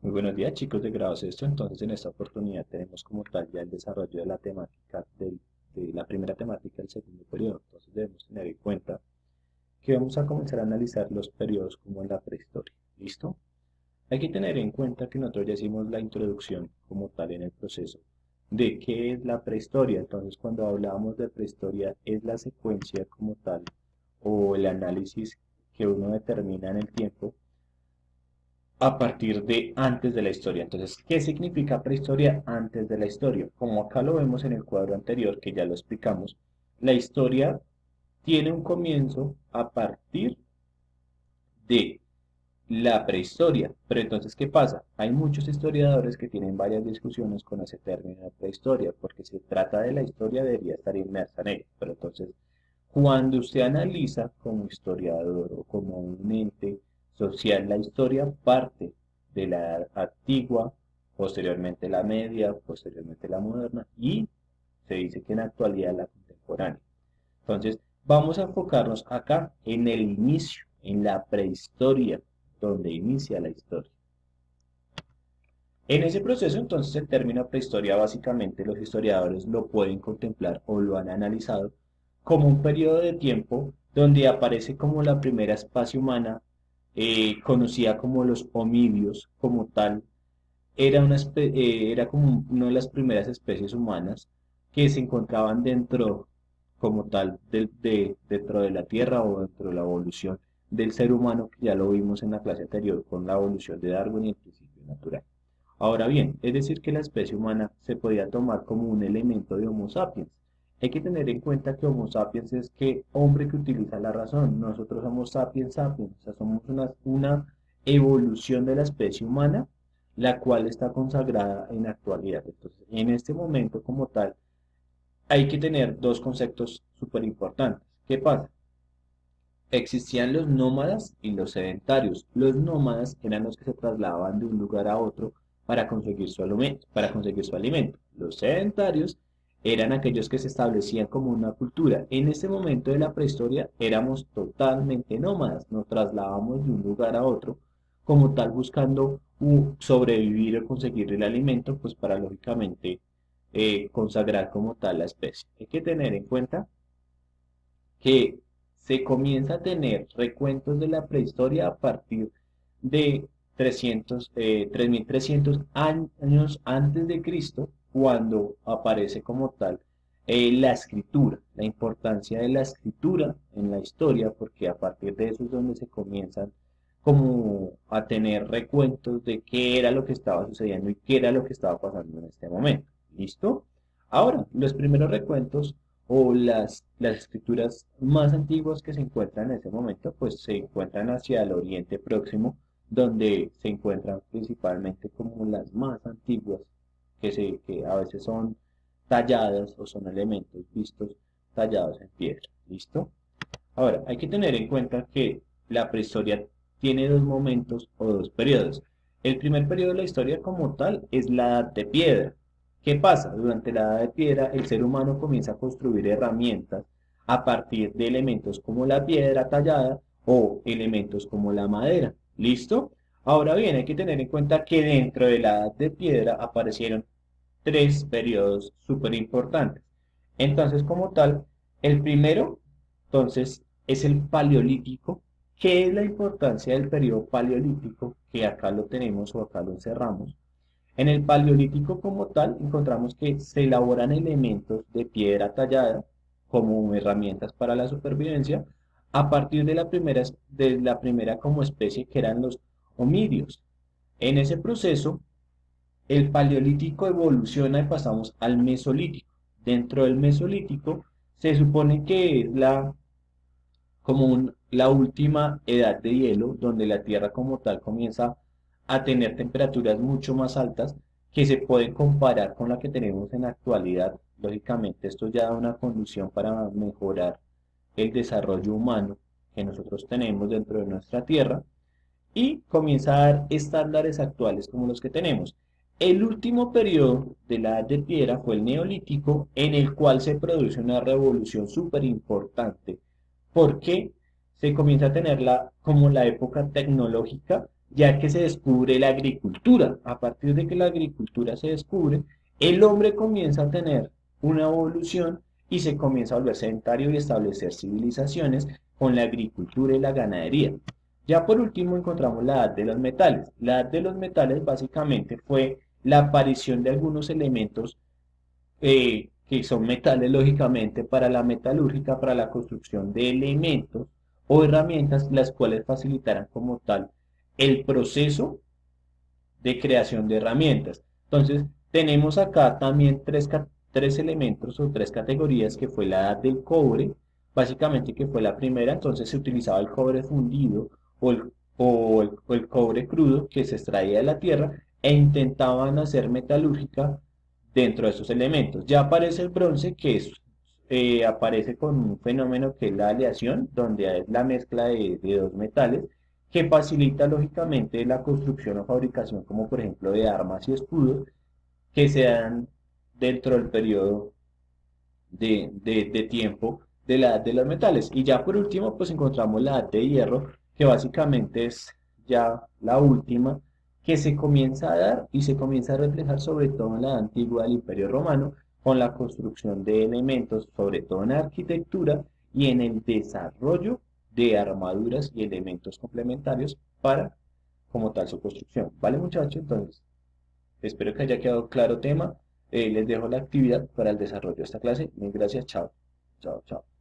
Muy buenos días, chicos de grado sexto. Entonces, en esta oportunidad tenemos como tal ya el desarrollo de la temática de la primera temática del segundo periodo. Entonces, debemos tener en cuenta que vamos a comenzar a analizar los periodos como en la prehistoria. ¿Listo? Hay que tener en cuenta que nosotros ya hicimos la introducción como tal en el proceso de qué es la prehistoria. Entonces, cuando hablábamos de prehistoria, es la secuencia como tal o el análisis que uno determina en el tiempo a partir de antes de la historia. Entonces, ¿qué significa prehistoria antes de la historia? Como acá lo vemos en el cuadro anterior, que ya lo explicamos, la historia tiene un comienzo a partir de la prehistoria. Pero entonces, ¿qué pasa? Hay muchos historiadores que tienen varias discusiones con ese término de prehistoria, porque se trata de la historia, debería estar inmersa en ella. Pero entonces, cuando usted analiza como historiador o como un ente social la historia, parte de la edad antigua, posteriormente la media, posteriormente la moderna y se dice que en la actualidad la contemporánea. Entonces, vamos a enfocarnos acá en el inicio, en la prehistoria, donde inicia la historia. En ese proceso, entonces, el término prehistoria básicamente los historiadores lo pueden contemplar o lo han analizado como un periodo de tiempo donde aparece como la primera especie humana, conocida como los homídeos, como tal, era como una de las primeras especies humanas que se encontraban dentro, como tal, dentro de la Tierra o dentro de la evolución del ser humano, que ya lo vimos en la clase anterior con la evolución de Darwin y el principio natural. Ahora bien, es decir que la especie humana se podía tomar como un elemento de Homo sapiens. Hay que tener en cuenta que Homo sapiens es que hombre que utiliza la razón. Nosotros somos sapiens sapiens, o sea, somos una evolución de la especie humana, la cual está consagrada en la actualidad. Entonces, en este momento como tal, hay que tener dos conceptos súper importantes. ¿Qué pasa? Existían los nómadas y los sedentarios. Los nómadas eran los que se trasladaban de un lugar a otro para conseguir su alimento. Los sedentarios eran aquellos que se establecían como una cultura. En este momento de la prehistoria éramos totalmente nómadas, nos trasladábamos de un lugar a otro, como tal buscando sobrevivir o conseguir el alimento, pues para lógicamente consagrar como tal la especie. Hay que tener en cuenta que se comienza a tener recuentos de la prehistoria a partir de 3300 años antes de Cristo, cuando aparece como tal la escritura, la importancia de la escritura en la historia, porque a partir de eso es donde se comienzan como a tener recuentos de qué era lo que estaba sucediendo y qué era lo que estaba pasando en este momento. ¿Listo? Ahora, los primeros recuentos o las escrituras más antiguas que se encuentran en ese momento, pues se encuentran hacia el Oriente Próximo, donde se encuentran principalmente como las más antiguas, que a veces son talladas o son elementos vistos tallados en piedra. ¿Listo? Ahora, hay que tener en cuenta que la prehistoria tiene dos momentos o dos periodos. El primer periodo de la historia como tal es la edad de piedra. ¿Qué pasa? Durante la edad de piedra el ser humano comienza a construir herramientas a partir de elementos como la piedra tallada o elementos como la madera. ¿Listo? Ahora bien, hay que tener en cuenta que dentro de la edad de piedra aparecieron tres periodos súper importantes. Entonces, como tal, el primero, entonces, es el paleolítico. ¿Qué es la importancia del periodo paleolítico? Que acá lo tenemos o acá lo encerramos. En el paleolítico como tal, encontramos que se elaboran elementos de piedra tallada como herramientas para la supervivencia a partir de la primera como especie que eran los homídeos. En ese proceso, el paleolítico evoluciona y pasamos al mesolítico. Dentro del mesolítico se supone que es la última edad de hielo, donde la Tierra como tal comienza a tener temperaturas mucho más altas que se pueden comparar con la que tenemos en la actualidad. Lógicamente, esto ya da una condición para mejorar el desarrollo humano que nosotros tenemos dentro de nuestra Tierra y comienza a dar estándares actuales como los que tenemos. El último periodo de la Edad de Piedra fue el Neolítico, en el cual se produce una revolución súper importante, porque se comienza a tener como la época tecnológica, ya que se descubre la agricultura. A partir de que la agricultura se descubre, el hombre comienza a tener una evolución y se comienza a volver sedentario y establecer civilizaciones con la agricultura y la ganadería. Ya por último encontramos la edad de los metales. La edad de los metales básicamente fue la aparición de algunos elementos que son metales lógicamente para la metalúrgica, para la construcción de elementos o herramientas las cuales facilitaran como tal el proceso de creación de herramientas. Entonces, tenemos acá también tres elementos o tres categorías que fue la edad del cobre, básicamente que fue la primera, entonces se utilizaba el cobre fundido o el cobre crudo que se extraía de la tierra e intentaban hacer metalúrgica dentro de esos elementos. Ya aparece el bronce aparece con un fenómeno que es la aleación, donde es la mezcla de dos metales que facilita lógicamente la construcción o fabricación, como por ejemplo de armas y escudos, que se dan dentro del periodo de tiempo de la edad de los metales. Y ya por último, pues encontramos la edad de hierro, que básicamente es ya la última, que se comienza a dar y se comienza a reflejar sobre todo en la edad antigua del Imperio Romano, con la construcción de elementos, sobre todo en arquitectura y en el desarrollo de armaduras y elementos complementarios para, como tal, su construcción. ¿Vale, muchachos? Entonces, espero que haya quedado claro tema. Les dejo la actividad para el desarrollo de esta clase. Mil gracias. Chao. Chao, chao.